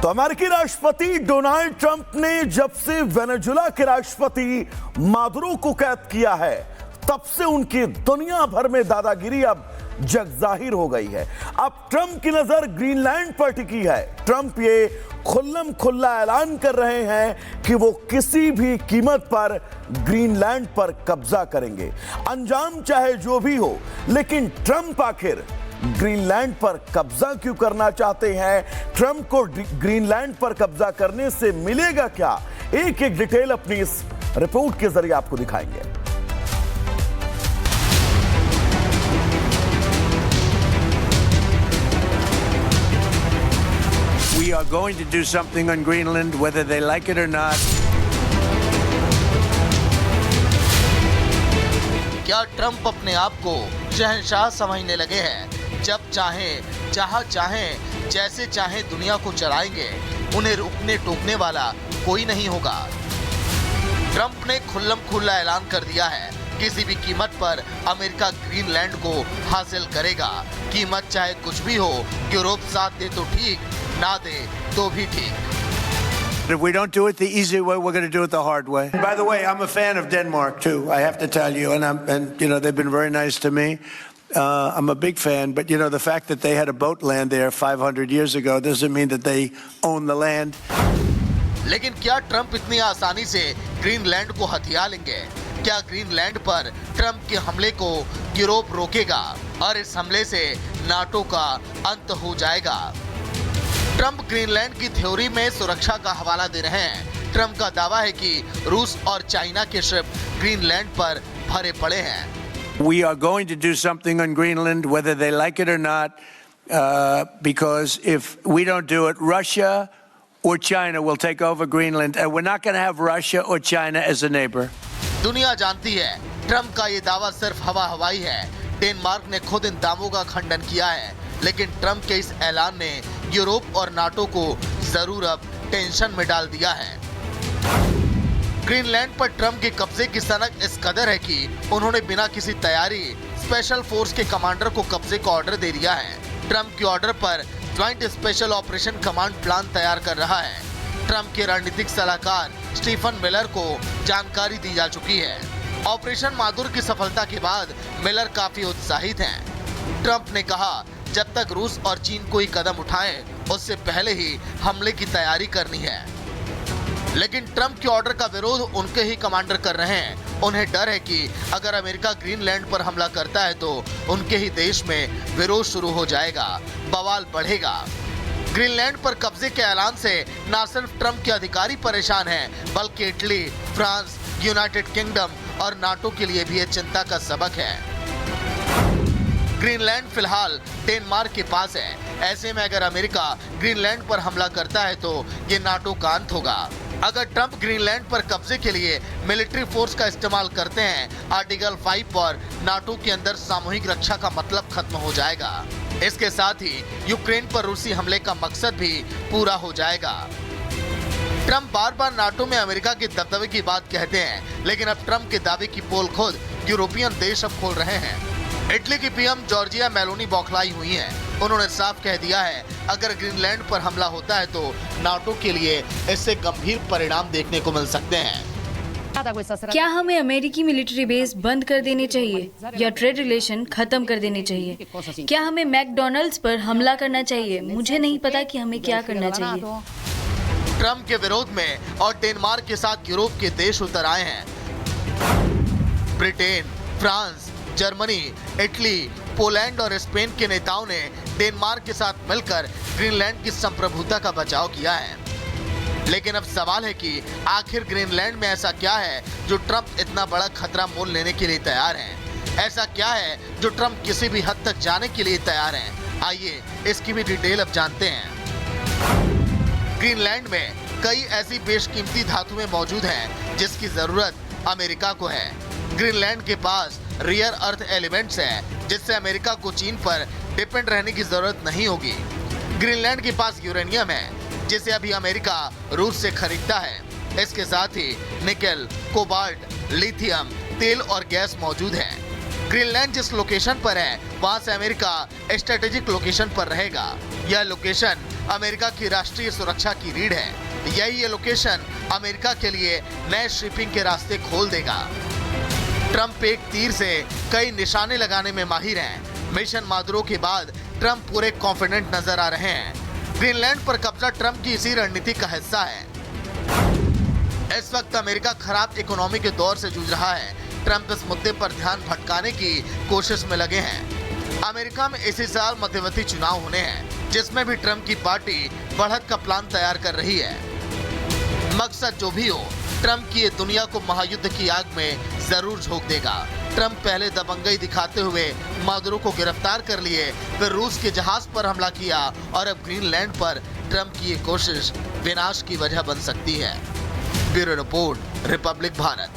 तो अमेरिकी राष्ट्रपति डोनाल्ड ट्रंप ने जब से वेनेजुएला के राष्ट्रपति मादुरो को कैद किया है, तब से उनकी दुनिया भर में दादागिरी अब जग जाहिर हो गई है। अब ट्रंप की नजर ग्रीनलैंड पर टिकी है। ट्रंप ये खुल्लम खुल्ला ऐलान कर रहे हैं कि वो किसी भी कीमत पर ग्रीनलैंड पर कब्जा करेंगे, अंजाम चाहे जो भी हो। लेकिन ट्रंप आखिर ग्रीनलैंड पर कब्जा क्यों करना चाहते हैं? ट्रंप को ग्रीनलैंड पर कब्जा करने से मिलेगा क्या? एक एक डिटेल अपनी इस रिपोर्ट के जरिए आपको दिखाएंगे। We are going to do something on Greenland, whether they like it or not. क्या ट्रंप अपने आप को शहंशाह समझने लगे हैं? जब चाहें, जहां चाहें, जैसे चाहें दुनिया को चलाएंगे। उन्हें रोकने टोकने वाला कोई नहीं होगा। ट्रंप ने खुल्लम खुल्ला ऐलान कर दिया है, किसी भी कीमत पर अमेरिका ग्रीनलैंड को हासिल करेगा। कीमत चाहे कुछ भी हो, यूरोप साथ दे तो ठीक, ना दे तो भी ठीक। If we don't do it the easy way, we're going to do it the hard way. And by the way, I'm a fan of Denmark too. I have to tell you, and you know they've been very nice to me. I'm a big fan, but you know the fact that they had a boat land there 500 years ago doesn't mean that they own the land. लेकिन क्या Trump इतनी आसानी से Greenland को हथिया लेंगे? क्या Greenland पर ट्रंप के हमले को यूरोप रोकेगा और इस हमले से नाटो का अंत हो जाएगा? ट्रंप ग्रीनलैंड की थ्योरी में सुरक्षा का हवाला दे रहे हैं। ट्रंप का दावा है कि रूस और चाइना के शिप ग्रीनलैंड पर भरे पड़े हैं। We are going to do something on Greenland, whether they like it or not, because if we don't do it, Russia or China will take over Greenland, and we're not going to have Russia or China as a neighbor. दुनिया जानती है Trump का ये दावा सिर्फ हवा हवाई है। डेनमार्क ने खुद इन दावों का खंडन किया है, लेकिन ट्रंप के इस ऐलान ने यूरोप और नाटो को जरूर अब टेंशन में डाल दिया है। ग्रीनलैंड पर ट्रंप के कब्जे की सनक इस कदर है कि उन्होंने बिना किसी तैयारी स्पेशल फोर्स के कमांडर को कब्जे का ऑर्डर दे दिया है। ट्रंप के ऑर्डर पर joint special operation command plan तैयार कर रहा है। ट्रंप के रणनीतिक सलाहकार स्टीफन मिलर को जानकारी दी जा चुकी है। ऑपरेशन मादुर की सफलता के बाद मिलर काफी उत्साहित हैं। ट्रंप ने कहा, जब तक रूस और चीन कोई कदम उठाएं, उससे पहले ही हमले की तैयारी करनी है। लेकिन ट्रंप के ऑर्डर का विरोध उनके ही कमांडर कर रहे हैं। उन्हें डर है कि अगर अमेरिका ग्रीनलैंड पर हमला करता है तो उनके ही देश में विरोध शुरू हो जाएगा, बवाल बढ़ेगा। ग्रीनलैंड पर कब्जे के ऐलान से न सिर्फ ट्रंप के अधिकारी परेशान हैं, बल्कि इटली, फ्रांस, यूनाइटेड किंगडम और नाटो के लिए भी ये चिंता का सबक है। ग्रीनलैंड फिलहाल डेनमार्क के पास है। ऐसे में अगर अमेरिका ग्रीनलैंड पर हमला करता है तो ये नाटो का अंत होगा। अगर ट्रंप ग्रीनलैंड पर कब्जे के लिए मिलिट्री फोर्स का इस्तेमाल करते हैं, आर्टिकल 5 पर नाटो के अंदर सामूहिक रक्षा का मतलब खत्म हो जाएगा। इसके साथ ही यूक्रेन पर रूसी हमले का मकसद भी पूरा हो जाएगा। ट्रंप बार बार नाटो में अमेरिका के दबदबे की बात कहते हैं, लेकिन अब ट्रंप के दावे की पोल खुद यूरोपियन देश अब खोल रहे हैं। इटली की पीएम जॉर्जिया मेलोनी बौखलाई हुई हैं। उन्होंने साफ कह दिया है, अगर ग्रीनलैंड पर हमला होता है तो नाटो के लिए इससे गंभीर परिणाम देखने को मिल सकते हैं। क्या हमें अमेरिकी मिलिट्री बेस बंद कर देने चाहिए या ट्रेड रिलेशन खत्म कर देने चाहिए? क्या हमें मैकडॉनल्ड्स पर हमला करना चाहिए? मुझे नहीं पता कि हमें क्या करना चाहिए। ट्रंप के विरोध में और डेनमार्क के साथ यूरोप के देश उतर आए हैं। Britain, France, Germany, Italy, Poland और स्पेन के नेताओं ने डेनमार्क के साथ मिलकर ग्रीनलैंड की संप्रभुता का बचाव किया है। लेकिन अब सवाल है कि आखिर ग्रीनलैंड में ऐसा क्या है जो ट्रंप इतना बड़ा खतरा मोल लेने के लिए तैयार हैं? ऐसा क्या है जो ट्रंप किसी भी हद तक जाने के लिए तैयार हैं? आइए इसकी भी डिटेल अब जानते हैं। ग्रीनलैंड में कई ऐसी बेशकीमती धातुएं मौजूद हैं जिसकी जरूरत अमेरिका को है। ग्रीनलैंड के पास रियर अर्थ एलिमेंट्स हैं, जिससे अमेरिका को चीन पर डिपेंड रहने की जरूरत नहीं होगी। ग्रीनलैंड के पास यूरेनियम है, जिसे अभी अमेरिका रूस से खरीदता है। इसके साथ ही निकेल, कोबाल्ट, लिथियम, तेल और गैस मौजूद है। ग्रीनलैंड जिस लोकेशन पर है, वहां से अमेरिका स्ट्रेटेजिक लोकेशन पर रहेगा। यह लोकेशन अमेरिका की राष्ट्रीय सुरक्षा की रीढ़ है। ये लोकेशन अमेरिका के लिए नए शिपिंग के रास्ते खोल देगा। ट्रंप एक तीर से कई निशाने लगाने में माहिर हैं। मिशन मादुरो के बाद ट्रंप पूरे कॉन्फिडेंट नजर आ रहे हैं। ग्रीनलैंड पर कब्जा ट्रंप की इसी रणनीति का हिस्सा है। इस वक्त अमेरिका खराब इकोनॉमी के दौर से जूझ रहा है। ट्रंप इस मुद्दे पर ध्यान भटकाने की कोशिश में लगे हैं। अमेरिका में इसी साल मध्यवर्ती चुनाव होने हैं, जिसमें भी ट्रंप की पार्टी बढ़त का प्लान तैयार कर रही है। मकसद जो भी हो, ट्रंप की ये दुनिया को महायुद्ध की आग में जरूर झोंक देगा। ट्रंप पहले दबंगई दिखाते हुए मादुरो को गिरफ्तार कर लिए, फिर रूस के जहाज पर हमला किया और अब ग्रीनलैंड पर ट्रंप की ये कोशिश विनाश की वजह बन सकती है। Bureau report, Republic Bharat.